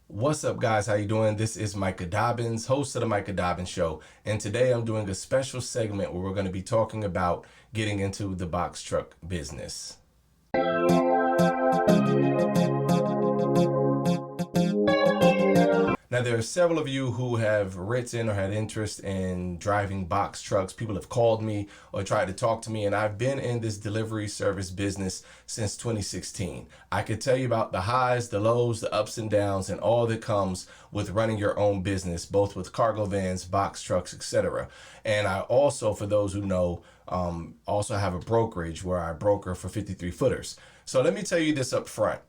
What's up, guys? How you doing? This is Micah Dobbins, host of the Micah Dobbins Show, and today I'm doing a special segment where we're going to be talking about getting into the box truck business. Now, there are several of you who have written or had interest in driving box trucks. People have called me or tried to talk to me, and I've been in this delivery service business since 2016. I could tell you about the highs, the lows, the ups and downs, and all that comes with running your own business, both with cargo vans, box trucks, etc. And I also, for those who know, also have a brokerage where I broker for 53 footers. So let me tell you this up front.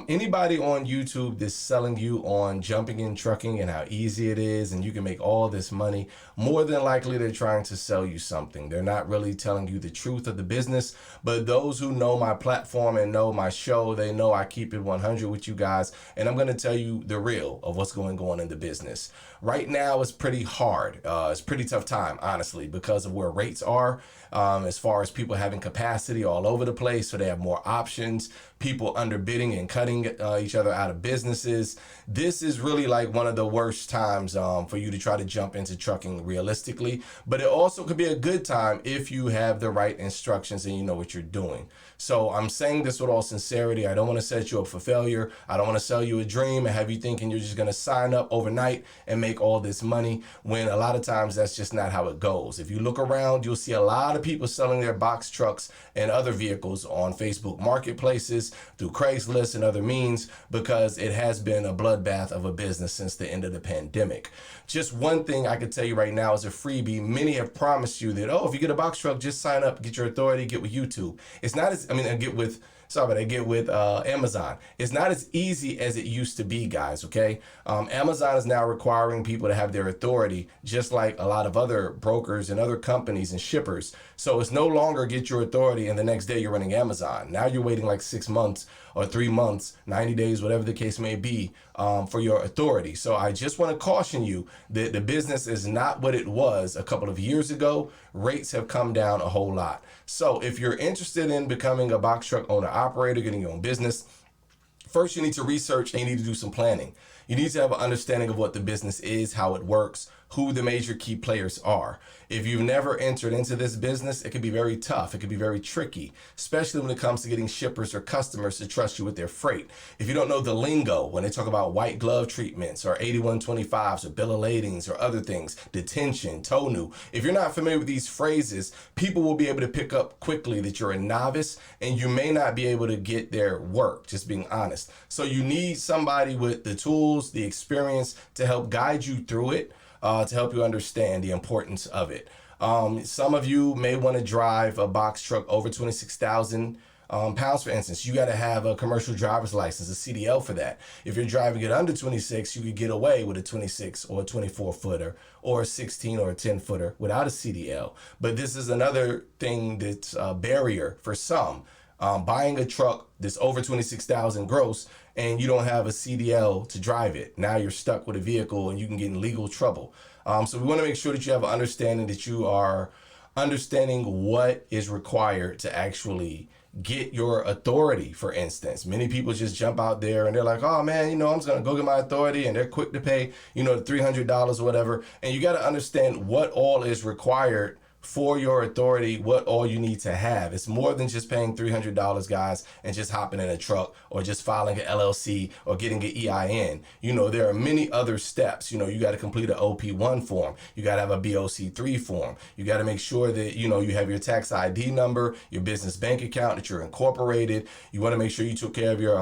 Anybody on YouTube that's selling you on jumping in trucking and how easy it is and you can make all this money, more than likely they're trying to sell you something. They're not really telling you the truth of the business. But those who know my platform and know my show, they know I keep it 100 with you guys. And I'm going to tell you the real of what's going on in the business. Right now, it's pretty hard. It's a pretty tough time, honestly, because of where rates are, as far as people having capacity all over the place. So they have more options, people underbidding and cutting each other out of businesses. This is really like one of the worst times for you to try to jump into trucking realistically. But it also could be a good time if you have the right instructions and you know what you're doing. So I'm saying this with all sincerity. I don't want to set you up for failure. I don't want to sell you a dream and have you thinking you're just going to sign up overnight and make all this money, when a lot of times that's just not how it goes. If you look around, you'll see a lot of people selling their box trucks and other vehicles on Facebook marketplaces, through Craigslist and other means, because it has been a bloodbath of a business since the end of the pandemic. Just one thing I can tell you right now is a freebie. Many have promised you that, oh, if you get a box truck, just sign up, get your authority, get with YouTube. It's not as, get with Amazon. It's not as easy as it used to be, guys, okay? Amazon is now requiring people to have their authority, just like a lot of other brokers and other companies and shippers. So it's no longer get your authority and the next day you're running Amazon. Now you're waiting like 6 months or 3 months, 90 days, whatever the case may be, for your authority. So I just want to caution you that the business is not what it was a couple of years ago. Rates have come down a whole lot. So if you're interested in becoming a box truck owner operator, getting your own business, first you need to research and you need to do some planning. You need to have an understanding of what the business is, how it works, who the major key players are. If you've never entered into this business, it can be very tough. It can be very tricky, especially when it comes to getting shippers or customers to trust you with their freight. If you don't know the lingo, when they talk about white glove treatments or 8125s or bill of ladings or other things, detention, tow new, if you're not familiar with these phrases, people will be able to pick up quickly that you're a novice and you may not be able to get their work, just being honest. So you need somebody with the tools, the experience to help guide you through it, to help you understand the importance of it. Some of you may want to drive a box truck over 26,000 pounds, for instance. You got to have a commercial driver's license, a CDL for that. If you're driving it under 26, you could get away with a 26 or a 24 footer or a 16 or a 10 footer without a CDL. But this is another thing that's a barrier for some. Buying a truck that's over 26,000 gross and you don't have a CDL to drive it. Now you're stuck with a vehicle and you can get in legal trouble. So we want to make sure that you have an understanding, that you are understanding what is required to actually get your authority, for instance. Many people just jump out there and they're like, oh man, I'm just going to go get my authority, and they're quick to pay, the $300 or whatever. And you got to understand what all is required for your authority, what all you need to have. It's more than just paying $300, guys, and just hopping in a truck or just filing an LLC or getting an EIN. There are many other steps. You got to complete an OP1 form. You got to have a BOC3 form. You got to make sure that, you have your tax ID number, your business bank account, that you're incorporated. You want to make sure you took care of your,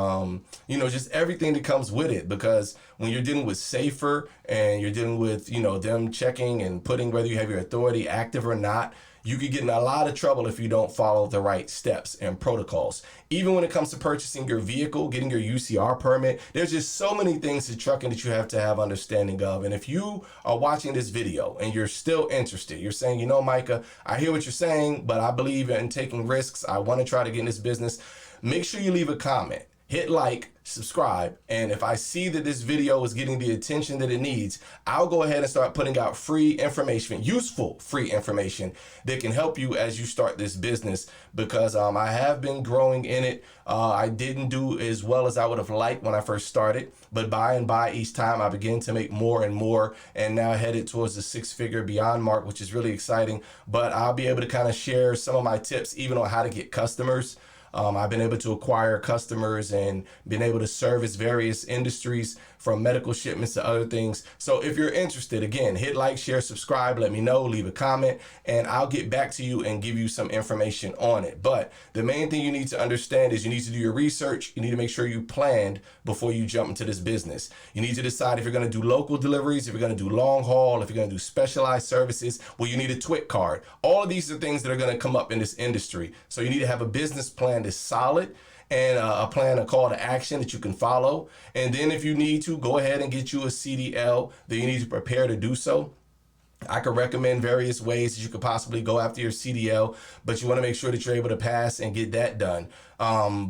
just everything that comes with it. Because when you're dealing with Safer and you're dealing with, them checking and putting whether you have your authority active or not, you could get in a lot of trouble if you don't follow the right steps and protocols. Even when it comes to purchasing your vehicle, getting your UCR permit, there's just so many things to trucking that you have to have understanding of. And if you are watching this video and you're still interested, you're saying, Micah, I hear what you're saying, but I believe in taking risks. I want to try to get in this business. Make sure you leave a comment. hit like, subscribe, and if I see that this video is getting the attention that it needs, I'll go ahead and start putting out free information, useful free information that can help you as you start this business, because I have been growing in it. I didn't do as well as I would have liked when I first started, but by and by each time I begin to make more and more, and now headed towards the 6-figure beyond mark, which is really exciting. But I'll be able to kind of share some of my tips even on how to get customers. I've been able to acquire customers and been able to service various industries, from medical shipments to other things. So if you're interested, again, hit like, share, subscribe, let me know, leave a comment, and I'll get back to you and give you some information on it. But the main thing you need to understand is you need to do your research. You need to make sure you planned before you jump into this business. You need to decide if you're going to do local deliveries, if you're going to do long haul, if you're going to do specialized services. Well, you need a TWIC card. All of these are things that are going to come up in this industry. So you need to have a business plan that's solid, and a plan, a call to action that you can follow. And then if you need to, go ahead and get you a CDL that you need to prepare to do so. I could recommend various ways that you could possibly go after your CDL, but you want to make sure that you're able to pass and get that done.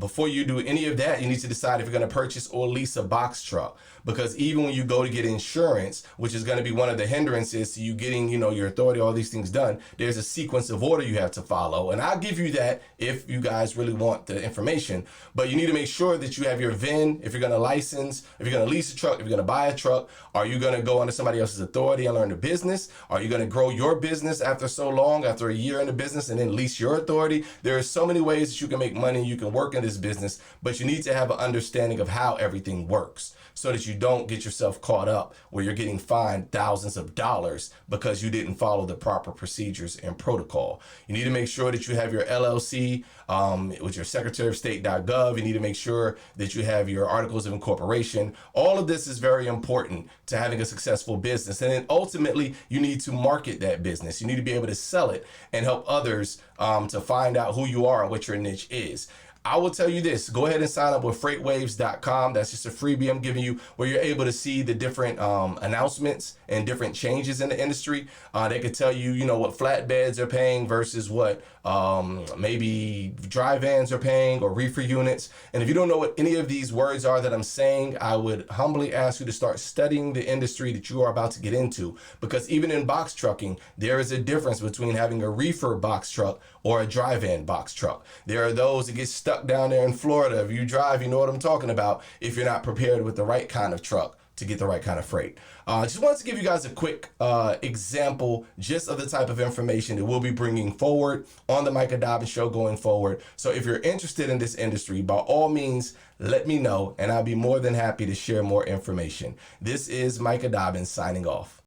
Before you do any of that, you need to decide if you're going to purchase or lease a box truck, because even when you go to get insurance, which is going to be one of the hindrances to you getting, your authority, all these things done, there's a sequence of order you have to follow. And I'll give you that if you guys really want the information, but you need to make sure that you have your VIN. If you're going to license, if you're going to lease a truck, if you're going to buy a truck, are you going to go under somebody else's authority and learn the business? Are you going to grow your business after so long, after a year in the business, and then lease your authority? There are so many ways that you can make money. You can work in this business, but you need to have an understanding of how everything works so that you don't get yourself caught up where you're getting fined thousands of dollars because you didn't follow the proper procedures and protocol. You need to make sure that you have your LLC with your Secretary of State.gov. You need to make sure that you have your articles of incorporation. All of this is very important to having a successful business. And then ultimately, you need to market that business. You need to be able to sell it and help others to find out who you are and what your niche is. I will tell you this, go ahead and sign up with freightwaves.com. That's just a freebie I'm giving you where you're able to see the different announcements and different changes in the industry. They could tell you, what flatbeds are paying versus what maybe dry vans are paying, or reefer units. And if you don't know what any of these words are that I'm saying, I would humbly ask you to start studying the industry that you are about to get into, because even in box trucking, there is a difference between having a reefer box truck or a dry van box truck. There are those that get stuck down there in Florida. If you drive, you know what I'm talking about, if you're not prepared with the right kind of truck to get the right kind of freight. Just wanted to give you guys a quick example just of the type of information that we'll be bringing forward on the Micah Dobbins Show going forward. So if you're interested in this industry, by all means, let me know, and I'll be more than happy to share more information. This is Micah Dobbins signing off.